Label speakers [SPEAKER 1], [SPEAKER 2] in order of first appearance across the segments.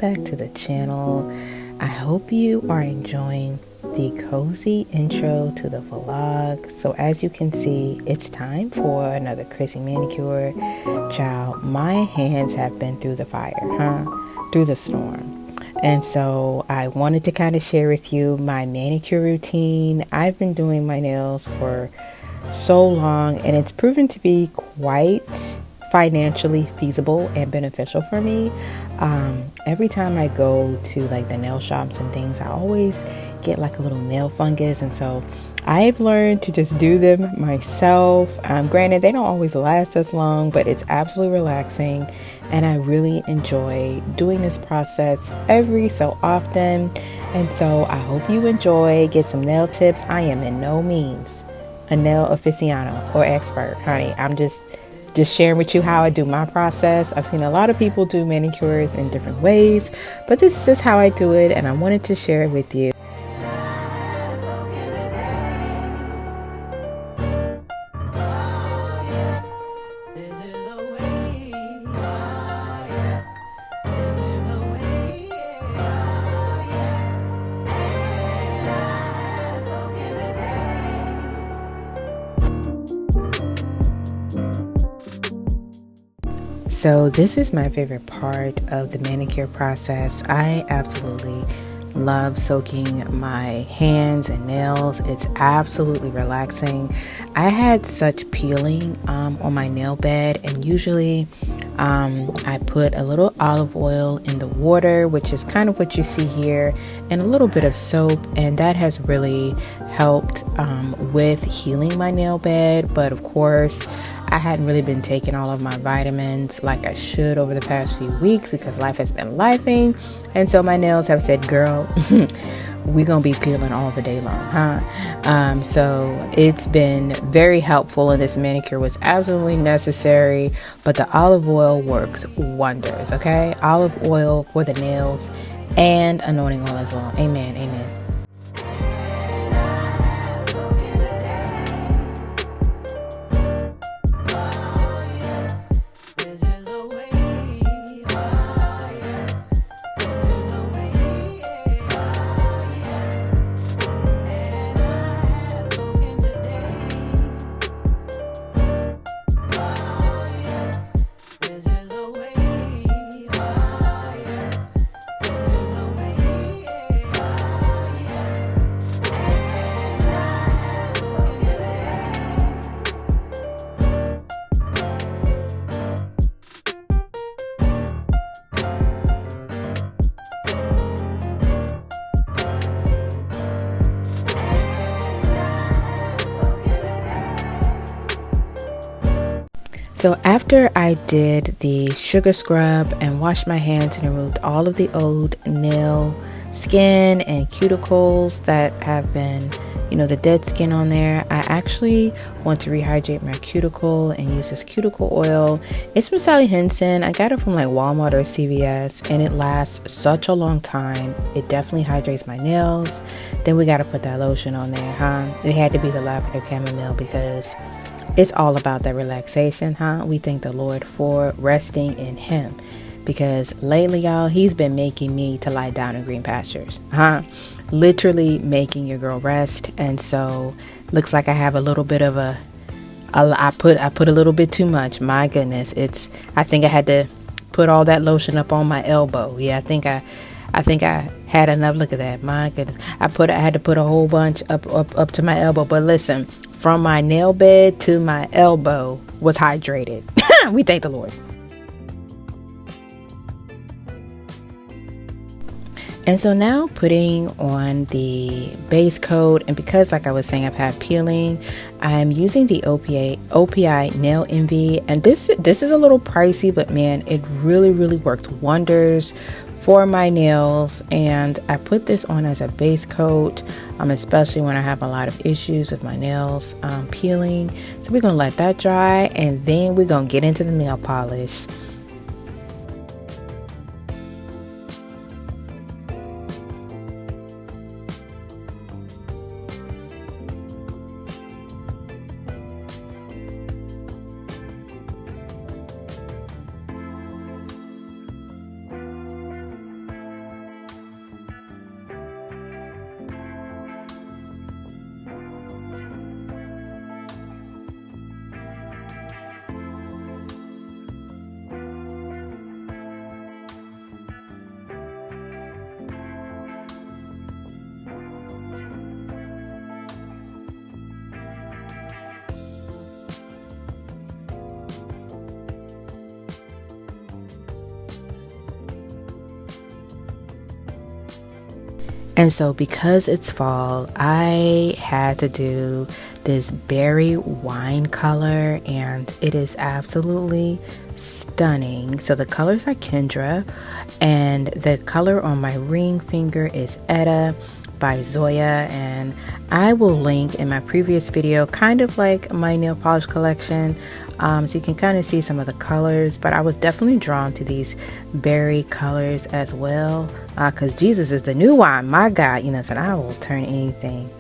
[SPEAKER 1] back to the channel. I hope you are enjoying the cozy intro to the vlog. So as you can see, it's time for another Chrissie manicure. Child, my hands have been through the fire, through the storm. And so I wanted to kind of share with you my manicure routine. I've been doing my nails for so long, and it's proven to be quite financially feasible and beneficial for me. Every time I go to like the nail shops and things, I always get like a little nail fungus, and so I've learned to just do them myself. Granted, they don't always last as long, but it's absolutely relaxing, and I really enjoy doing this process every so often. And so I hope you enjoy, get some nail tips. I am in no means a nail aficionado or expert, honey. I'm just sharing with you how I do my process. I've seen a lot of people do manicures in different ways, but this is just how I do it, and I wanted to share it with you. So this is my favorite part of the manicure process. I absolutely love soaking my hands and nails. It's absolutely relaxing. I had such peeling on my nail bed, and usually I put a little olive oil in the water, which is kind of what you see here, and a little bit of soap, and that has really helped with healing my nail bed. But of course, I hadn't really been taking all of my vitamins like I should over the past few weeks because life has been lifing, and so my nails have said, girl, we're gonna be peeling all the day long, so it's been very helpful, and this manicure was absolutely necessary. But the olive oil works wonders. Okay, olive oil for the nails and anointing oil as well. Amen, amen. So after I did the sugar scrub and washed my hands and removed all of the old nail skin and cuticles that have been, the dead skin on there, I actually want to rehydrate my cuticle and use this cuticle oil. It's from Sally Henson. I got it from like Walmart or CVS, and it lasts such a long time. It definitely hydrates my nails. Then we got to put that lotion on there, It had to be the lavender chamomile because it's all about that relaxation, We thank the Lord for resting in Him, because lately, y'all, He's been making me to lie down in green pastures, Literally making your girl rest. And so looks like I have a little bit of I put a little bit too much. My goodness, I think I had to put all that lotion up on my elbow. Yeah, I think I had enough. Look at that. My goodness, I had to put a whole bunch up to my elbow. But listen, from my nail bed to my elbow was hydrated. We thank the Lord. And so now putting on the base coat, and because like I was saying, I've had peeling, I'm using the OPI Nail Envy, and this is a little pricey, but man, it really worked wonders for my nails. And I put this on as a base coat, especially when I have a lot of issues with my nails peeling. So we're gonna let that dry, and then we're gonna get into the nail polish. And so because it's fall, I had to do this berry wine color, and it is absolutely stunning. So the colors are Kendra, and the color on my ring finger is Etta by Zoya, and I will link in my previous video kind of like my nail polish collection, so you can kind of see some of the colors. But I was definitely drawn to these berry colors as well, because Jesus is the new wine, my God, you know, so I will turn anything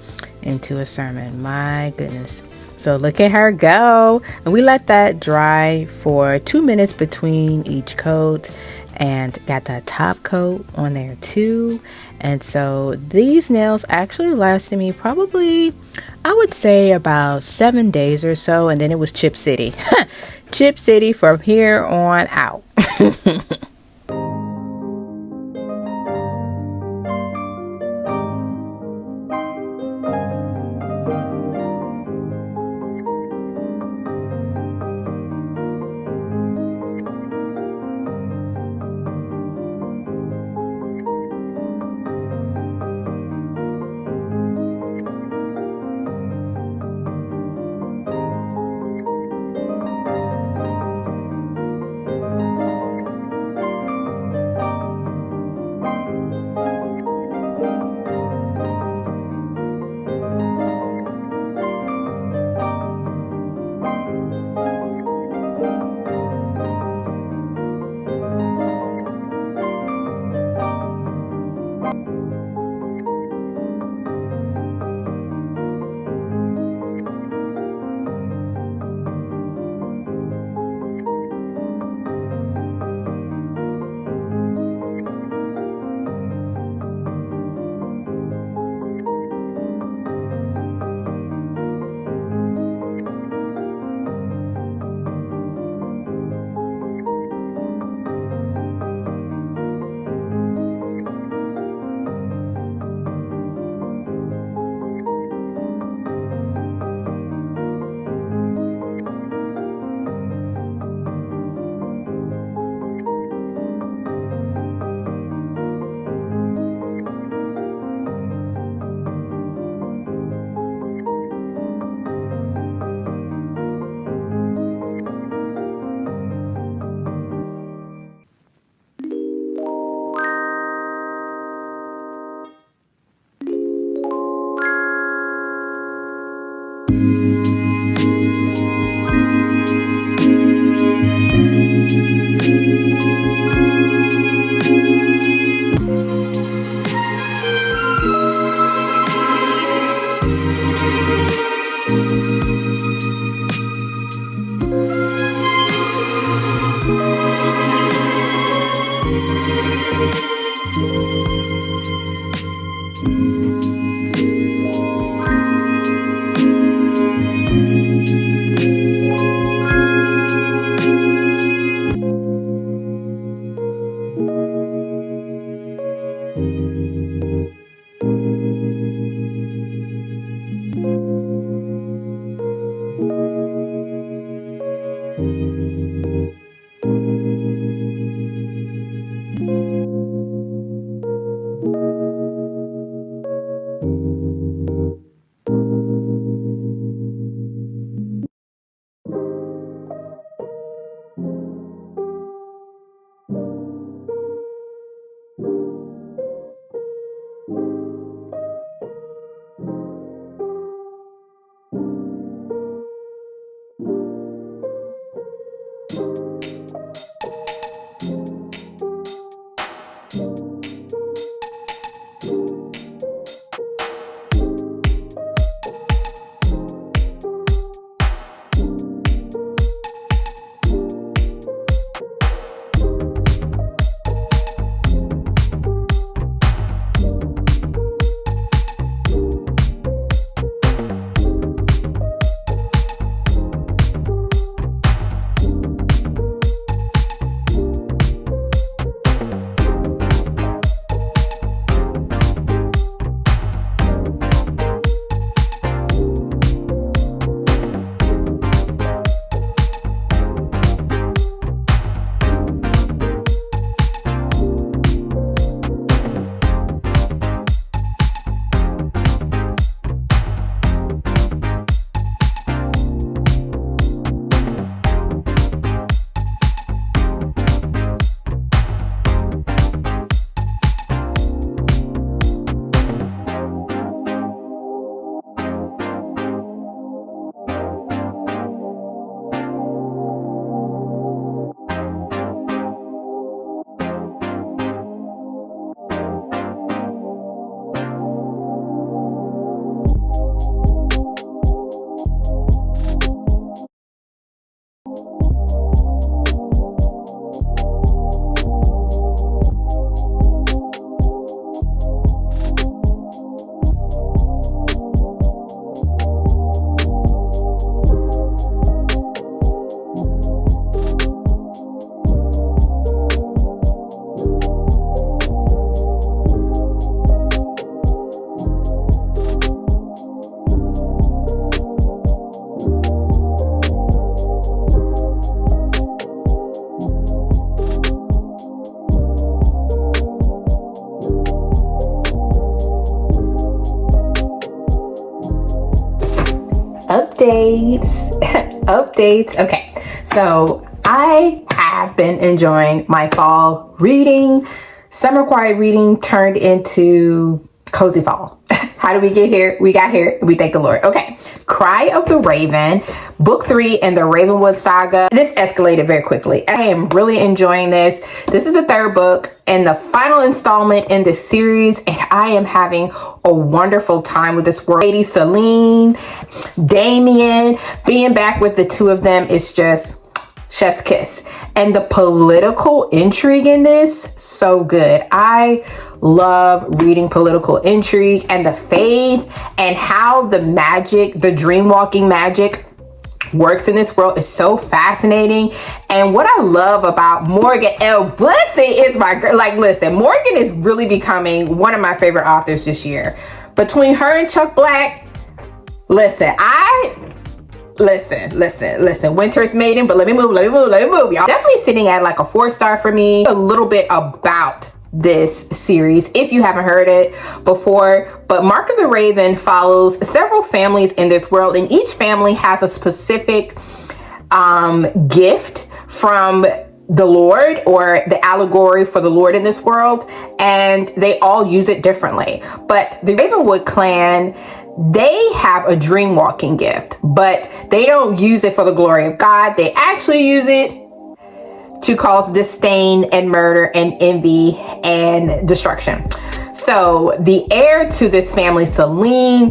[SPEAKER 1] into a sermon, my goodness. So look at her go. And we let that dry for 2 minutes between each coat, and got the top coat on there too. And so these nails actually lasted me probably, I would say, about 7 days or so, and then it was Chip City. Chip City from here on out. Updates. Updates. Okay, so I have been enjoying my fall reading. Summer quiet reading turned into cozy fall. How did we get here? We got here. We thank the Lord. Okay. Cry of the Raven, book 3 in the Ravenwood saga. This escalated very quickly. I am really enjoying this. This is the 3rd book and the final installment in this series, and I am having a wonderful time with this world. Lady Celine, Damien, being back with the two of them is just chef's kiss. And the political intrigue in this, so good. I love reading political intrigue and the faith and how the magic, the dream walking magic works in this world is so fascinating. And what I love about Morgan L. Bussey is my girl. Like, listen, Morgan is really becoming one of my favorite authors this year. Between her and Chuck Black, listen, Listen, Winter's Maiden, but let me move. Y'all definitely sitting at like a 4-star for me. A little bit about this series, if you haven't heard it before, but Mark of the Raven follows several families in this world, and each family has a specific gift from the Lord, or the allegory for the Lord in this world, and they all use it differently. But the Ravenwood clan, they have a dream walking gift, but they don't use it for the glory of God. They actually use it to cause disdain and murder and envy and destruction. So the heir to this family, Celine,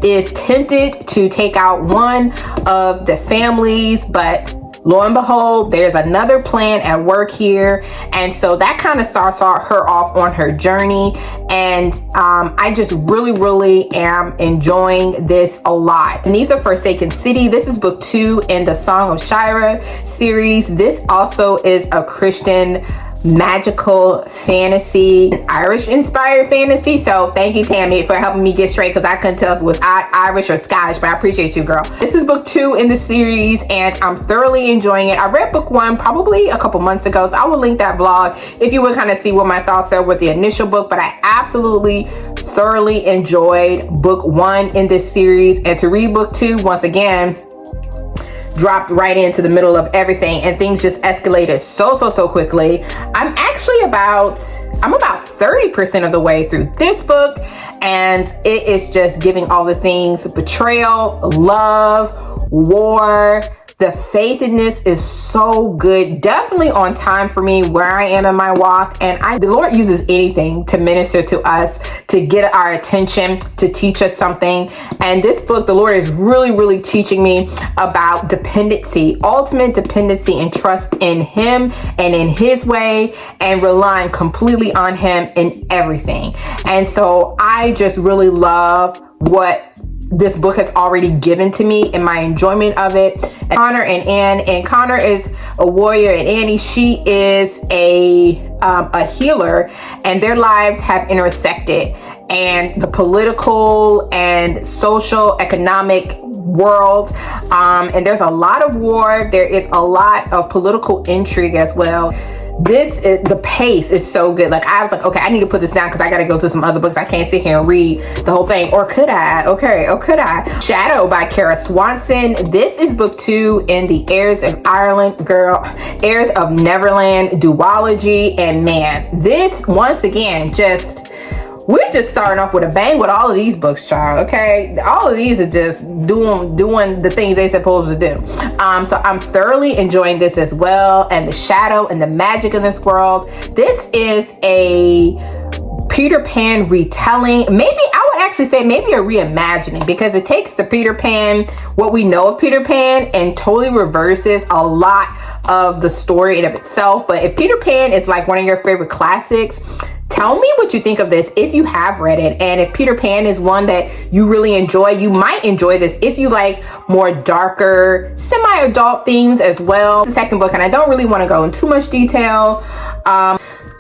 [SPEAKER 1] is tempted to take out one of the families, but lo and behold, there's another plan at work here. And so that kind of starts her off on her journey. And I just really am enjoying this a lot. Beneath the Forsaken City, this is book 2 in the Song of Seare series. This also is a Christian magical fantasy, Irish inspired fantasy. So thank you, Tammy, for helping me get straight, because I couldn't tell if it was Irish or Scottish, but I appreciate you, girl. This is book 2 in the series, and I'm thoroughly enjoying it. I read book 1 probably a couple months ago, so I will link that blog if you would kind of see what my thoughts are with the initial book. But I absolutely thoroughly enjoyed book 1 in this series, and to read book 2 once again dropped right into the middle of everything, and things just escalated so quickly. I'm about 30% of the way through this book, and it is just giving all the things: betrayal, love, war. The faithfulness is so good, definitely on time for me where I am in my walk. And the Lord uses anything to minister to us, to get our attention, to teach us something. And this book, the Lord is really teaching me about dependency, ultimate dependency and trust in Him and in His way, and relying completely on Him in everything. And so I just really love what this book has already given to me in my enjoyment of it. And Connor and Anne, and Connor is a warrior, and Annie, she is a healer, and their lives have intersected. And the political and social economic world, and there's a lot of war. There is a lot of political intrigue as well. The pace is so good. Like, I was like, okay, I need to put this down because I got to go to some other books. I can't sit here and read the whole thing. Or could I? Okay, or could I? Shadow by Kara Swanson. This is book 2 in the Heirs of Heirs of Neverland duology. And man, this once again, we're just starting off with a bang with all of these books, child. Okay, all of these are just doing the things they're supposed to do. So I'm thoroughly enjoying this as well, and the shadow and the magic in this world. This is a Peter Pan retelling. Maybe I would actually say maybe a reimagining, because it takes the Peter Pan, what we know of Peter Pan, and totally reverses a lot of the story in of itself. But if Peter Pan is like one of your favorite classics, tell me what you think of this if you have read it. And if Peter Pan is one that you really enjoy, you might enjoy this if you like more darker, semi-adult themes as well. The second book, and I don't really want to go in too much detail.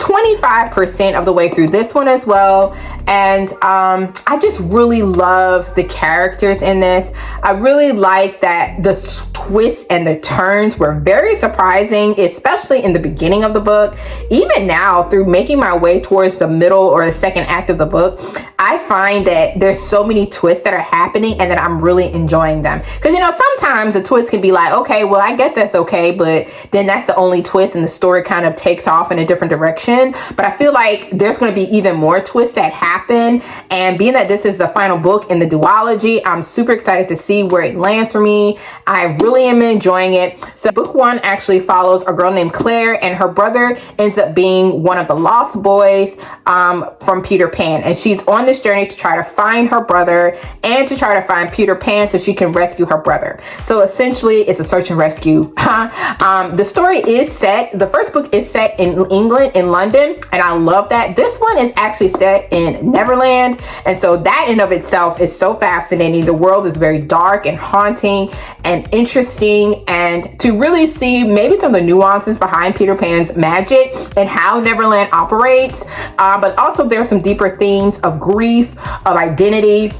[SPEAKER 1] 25% of the way through this one as well. And I just really love the characters in this. I really like that the twists and the turns were very surprising, especially in the beginning of the book. Even now, through making my way towards the middle or the second act of the book, I find that there's so many twists that are happening and that I'm really enjoying them. Because, you know, sometimes a twist can be like, okay, well, I guess that's okay, but then that's the only twist and the story kind of takes off in a different direction. But I feel like there's going to be even more twists that happen. And being that this is the final book in the duology, I'm super excited to see where it lands for me. I really am enjoying it. So book one actually follows a girl named Claire, and her brother ends up being one of the lost boys from Peter Pan. And she's on this journey to try to find her brother and to try to find Peter Pan so she can rescue her brother. So essentially it's a search and rescue. The story is set, the first book is set in England, in London, and I love that. This one is actually set in Neverland, and so that in of itself is so fascinating. The world is very dark and haunting and interesting, and to really see maybe some of the nuances behind Peter Pan's magic and how Neverland operates, but also there are some deeper themes of grief, of identity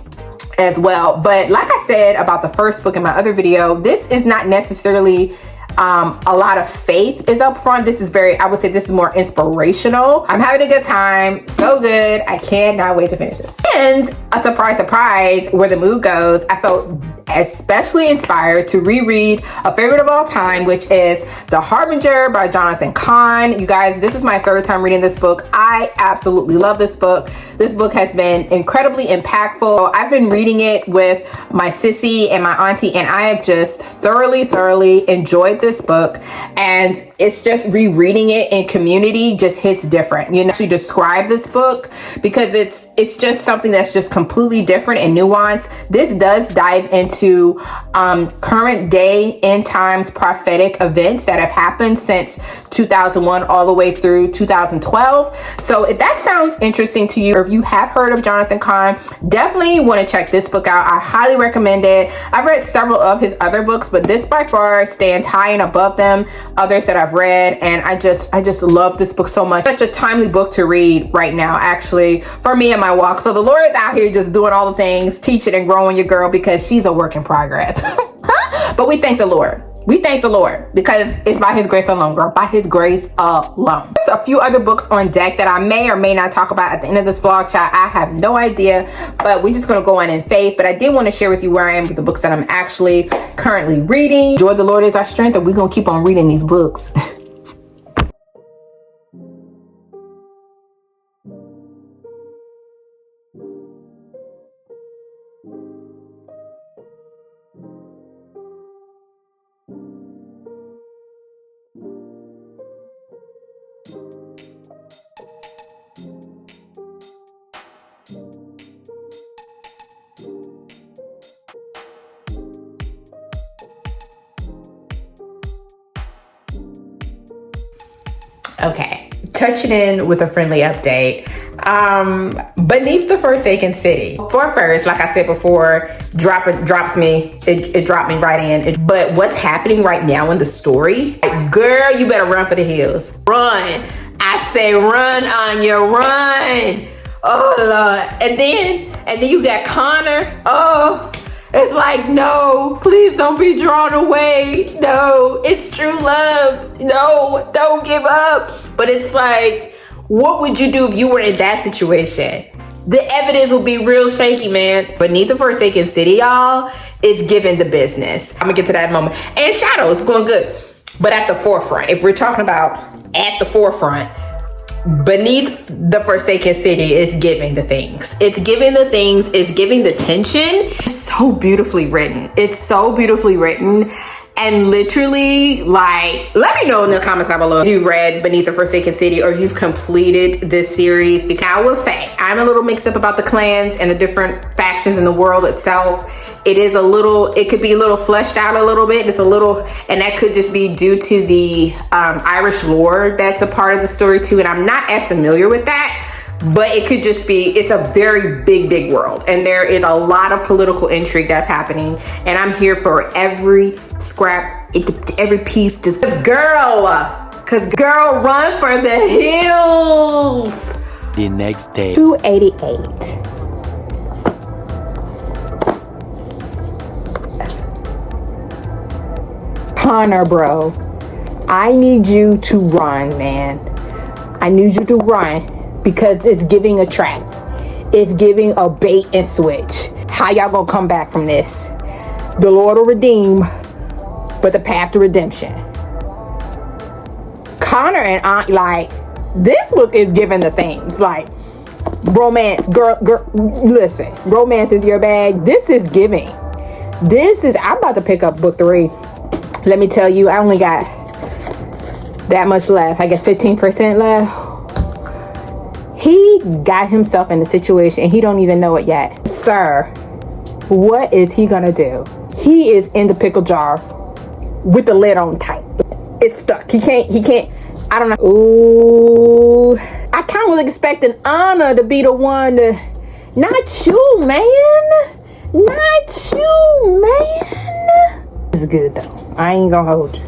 [SPEAKER 1] as well. But like I said about the first book in my other video, this is not necessarily a lot of faith is up front. This is very, I would say this is more inspirational. I'm having a good time. So good. I cannot wait to finish this. And a surprise, surprise, where the mood goes, I felt especially inspired to reread a favorite of all time, which is The Harbinger by Jonathan Kahn. You guys, this is my third time reading this book. I absolutely love this book. This book has been incredibly impactful. I've been reading it with my sissy and my auntie, and I have just thoroughly enjoyed this book. And it's just rereading it in community just hits different. You know, actually describe this book because it's just something that's just completely different and nuanced. This does dive into current day end times prophetic events that have happened since 2001 all the way through 2012. So if that sounds interesting to you, or if you have heard of Jonathan Kahn, definitely want to check this book out. I highly recommend it. I've read several of his other books, but this by far stands high and above them, others that I've read. And I just love this book so much. Such a timely book to read right now, actually, for me and my walk. So the Lord is out here just doing all the things, teaching and growing your girl, because she's a work in progress. But we thank the Lord. We thank the Lord because it's by his grace alone, girl, by his grace alone. There's a few other books on deck that I may or may not talk about at the end of this vlog, child. I have no idea, but we're just going to go on in faith. But I did want to share with you where I am with the books that I'm actually currently reading. Joy the Lord is our strength, and we're going to keep on reading these books. Okay, touching in with a friendly update. Beneath the Forsaken City. For first, like I said before, it dropped me right in. But what's happening right now in the story, girl, you better run for the hills. Run. I say run, Anya, run. Oh Lord. And then you got Connor. Oh, it's like, no, please don't be drawn away. No, it's true love. No, don't give up. But it's like, what would you do if you were in that situation? The evidence will be real shaky, man. Beneath the Forsaken City, y'all, it's giving the business. I'm gonna get to that in a moment. And Shadow is going good. But at the forefront, if we're talking about at the forefront, Beneath the Forsaken City is giving the things. It's giving the things. It's giving the tension. It's so beautifully written. It's so beautifully written. And literally, like, let me know in the comments down below if you've read Beneath the Forsaken City or if you've completed this series. Because I will say, I'm a little mixed up about the clans and the different factions in the world itself. It could be a little fleshed out a little bit. And that could just be due to the Irish lore that's a part of the story too. And I'm not as familiar with that, but it could just be, it's a very big world. And there is a lot of political intrigue that's happening. And I'm here for every scrap, every piece. Girl, Cause girl, run for the hills.
[SPEAKER 2] The next day.
[SPEAKER 1] 288. Connor, bro, I need you to run, man. I need you to run because it's giving a trap. It's giving a bait and switch. How y'all gonna come back from this? The Lord will redeem, but the path to redemption. Connor and Aunt, like, this book is giving the things like romance. Girl, listen, romance is your bag. This is giving. I'm about to pick up book 3. Let me tell you, I only got that much left. I guess 15% left. He got himself in a situation and he don't even know it yet. Sir, what is he gonna do? He is in the pickle jar with the lid on tight. It's stuck. He can't, I don't know. Ooh, I kind of was expecting Anna to be the one to, not you, man. Not you, man. This is good though. I ain't gonna hold you.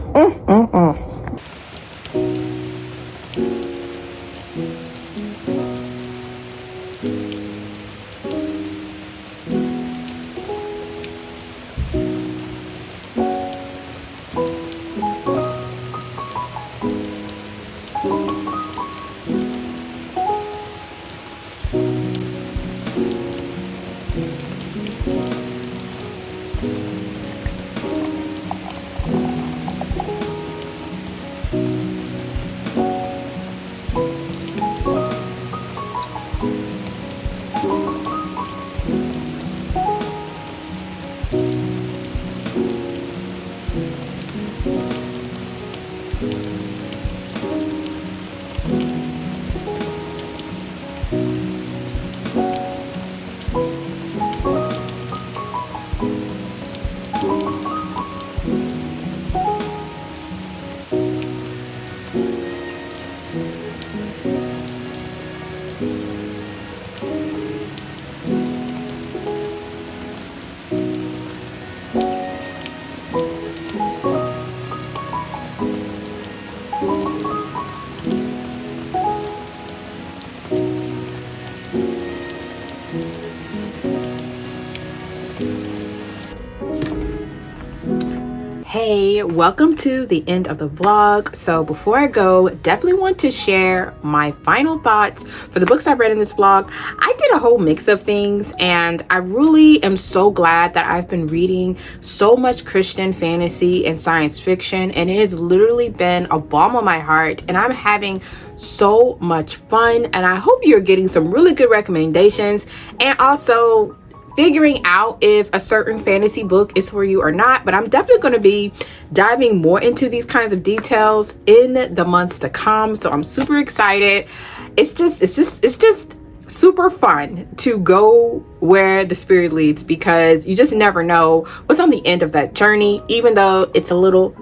[SPEAKER 1] Hey, welcome to the end of the vlog. So before I go, definitely want to share my final thoughts for the books I read in this vlog. I did a whole mix of things and I really am so glad that I've been reading so much Christian fantasy and science fiction, and it has literally been a balm on my heart and I'm having so much fun, and I hope you're getting some really good recommendations and also figuring out if a certain fantasy book is for you or not. But I'm definitely going to be diving more into these kinds of details in the months to come, so I'm super excited. It's just super fun to go where the spirit leads, because you just never know what's on the end of that journey, even though it's a little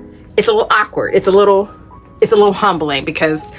[SPEAKER 1] awkward, it's a little humbling, because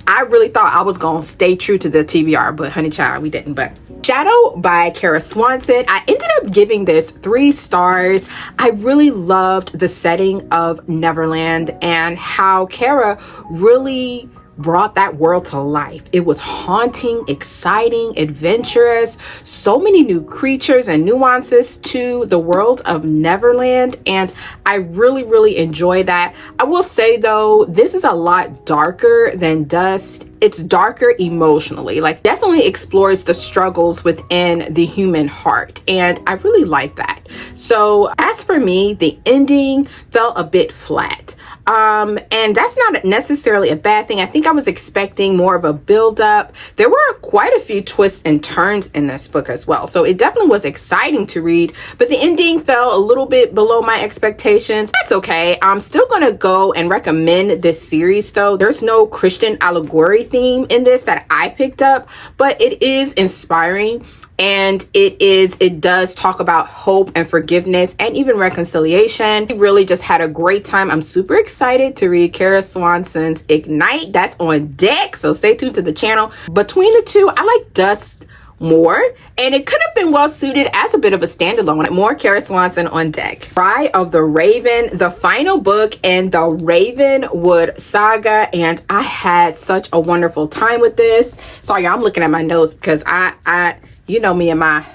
[SPEAKER 1] I really thought I was gonna stay true to the TBR, but honey child, we didn't. But Shadow by Kara Swanson, I ended up giving this 3 stars. I really loved the setting of Neverland and how Kara really brought that world to life. It was haunting, exciting, adventurous, so many new creatures and nuances to the world of Neverland, and I really enjoy that. I will say though, this is a lot darker than Dust. It's darker emotionally, like definitely explores the struggles within the human heart, and I really like that. So as for me, the ending felt a bit flat. And that's not necessarily a bad thing. I think I was expecting more of a build up. There were quite a few twists and turns in this book as well, so it definitely was exciting to read, but the ending fell a little bit below my expectations. That's okay. I'm still gonna go and recommend this series though. There's no Christian allegory theme in this that I picked up, but it is inspiring. And it does talk about hope and forgiveness and even reconciliation. We really just had a great time. I'm super excited to read Kara Swanson's Ignite. That's on deck, so stay tuned to the channel. Between the two, I like Dust more, and it could have been well suited as a bit of a standalone. More Kara Swanson on deck. Cry of the Raven, the final book in the Ravenwood saga, and I had such a wonderful time with this. Sorry, I'm looking at my notes because I you know me and my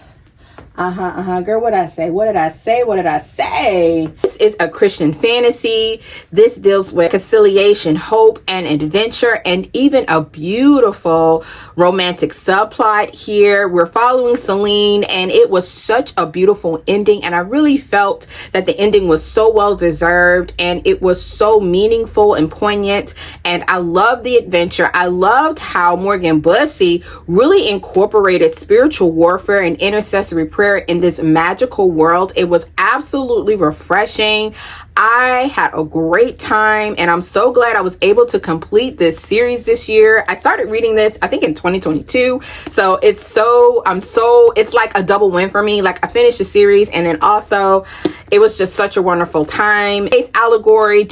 [SPEAKER 1] girl, what did I say? This is a Christian fantasy. This deals with conciliation, hope, and adventure, and even a beautiful romantic subplot here. We're following Celine, and it was such a beautiful ending, and I really felt that the ending was so well deserved, and it was so meaningful and poignant, and I loved the adventure. I loved how Morgan Bussey really incorporated spiritual warfare and intercessory prayer in this magical world. It was absolutely refreshing. I had a great time, and I'm so glad I was able to complete this series this year. I started reading this, I think, in 2022. So it's like a double win for me. Like, I finished the series, and then also it was just such a wonderful time. Faith allegory,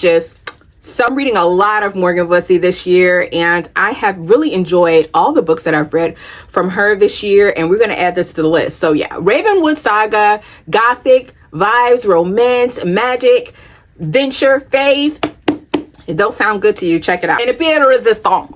[SPEAKER 1] so I'm reading a lot of Morgan Bussey this year, and I have really enjoyed all the books that I've read from her this year, and we're going to add this to the list. So yeah, Ravenwood saga, gothic vibes, romance, magic, venture, faith. If those sound good to you, check it out. And a bit of resistance.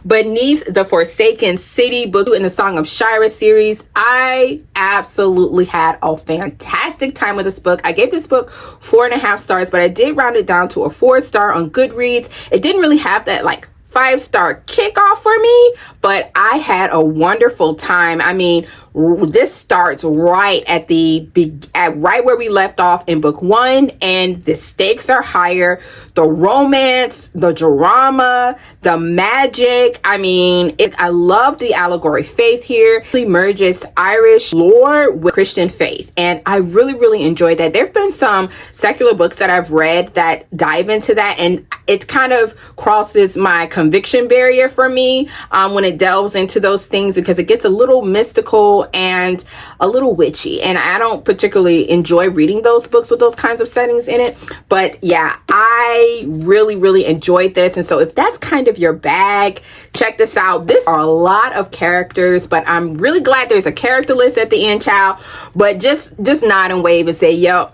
[SPEAKER 1] Beneath the Forsaken City, book in the Song of Seare series. I absolutely had a fantastic time with this book. I gave this book 4.5 stars, but I did round it down to a 4-star on Goodreads. It didn't really have that like 5-star kickoff for me, but I had a wonderful time. I mean, this starts right at right where we left off in book 1, and the stakes are higher. The romance, the drama, the magic. I mean, I love the allegory faith here. It merges Irish lore with Christian faith, and I really enjoyed that. There've been some secular books that I've read that dive into that, and it kind of crosses my conviction barrier for me when it delves into those things, because it gets a little mystical and a little witchy, and I don't particularly enjoy reading those books with those kinds of settings in it. But yeah, I really enjoyed this, and so if that's kind of your bag, check this out. This are a lot of characters, but I'm really glad there's a character list at the end, child. But just nod and wave and say yo,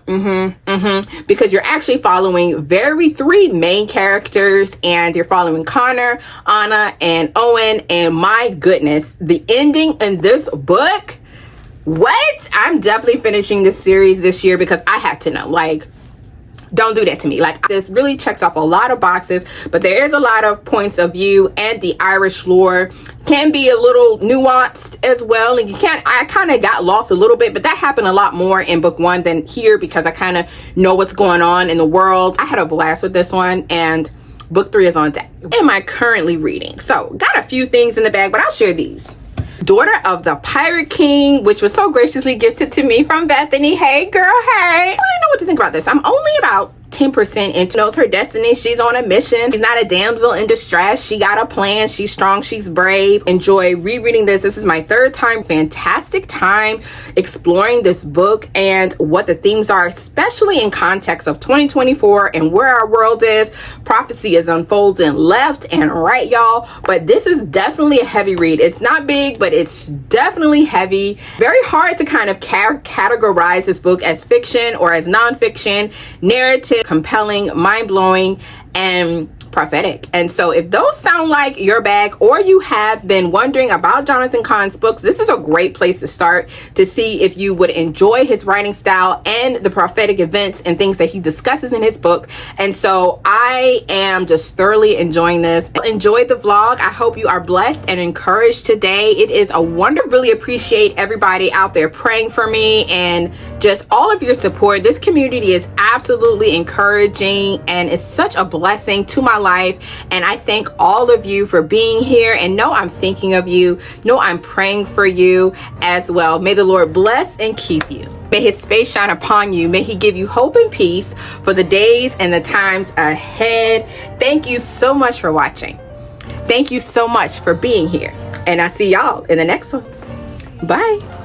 [SPEAKER 1] because you're actually following 3 main characters, and you're following Connor, Anna, and Owen. And my goodness, the ending in this book, what? I'm definitely finishing this series this year because I had to know, like, don't do that to me. Like, this really checks off a lot of boxes, but there is a lot of points of view, and the Irish lore can be a little nuanced as well. And I kind of got lost a little bit, but that happened a lot more in book 1 than here, because I kind of know what's going on in the world. I had a blast with this one, and book 3 is on deck. What am I currently reading? So got a few things in the bag, but I'll share these. Daughter of the Pirate King, which was so graciously gifted to me from Bethany. Hey girl, hey. I don't really know what to think about this. I'm only about 10% into knows her destiny. She's on a mission. She's not a damsel in distress. She got a plan. She's strong. She's brave. Enjoy rereading this. This is my 3rd time. Fantastic time exploring this book and what the themes are, especially in context of 2024 and where our world is. Prophecy is unfolding left and right, y'all. But this is definitely a heavy read. It's not big, but it's definitely heavy. Very hard to kind of categorize this book as fiction or as nonfiction, narrative, compelling, mind-blowing, and prophetic. And so if those sound like your bag, or you have been wondering about Jonathan Cahn's books, this is a great place to start to see if you would enjoy his writing style and the prophetic events and things that he discusses in his book. And so I am just thoroughly enjoying this. Enjoyed the vlog. I hope you are blessed and encouraged today. It is a wonder. Really appreciate everybody out there praying for me and just all of your support. This community is absolutely encouraging, and it's such a blessing to my life, and I thank all of you for being here, and know I'm thinking of you. Know I'm praying for you as well. May the Lord bless and keep you. May his face shine upon you. May he give you hope and peace for the days and the times ahead. Thank you so much for watching. Thank you so much for being here, and I'll see y'all in the next one. Bye.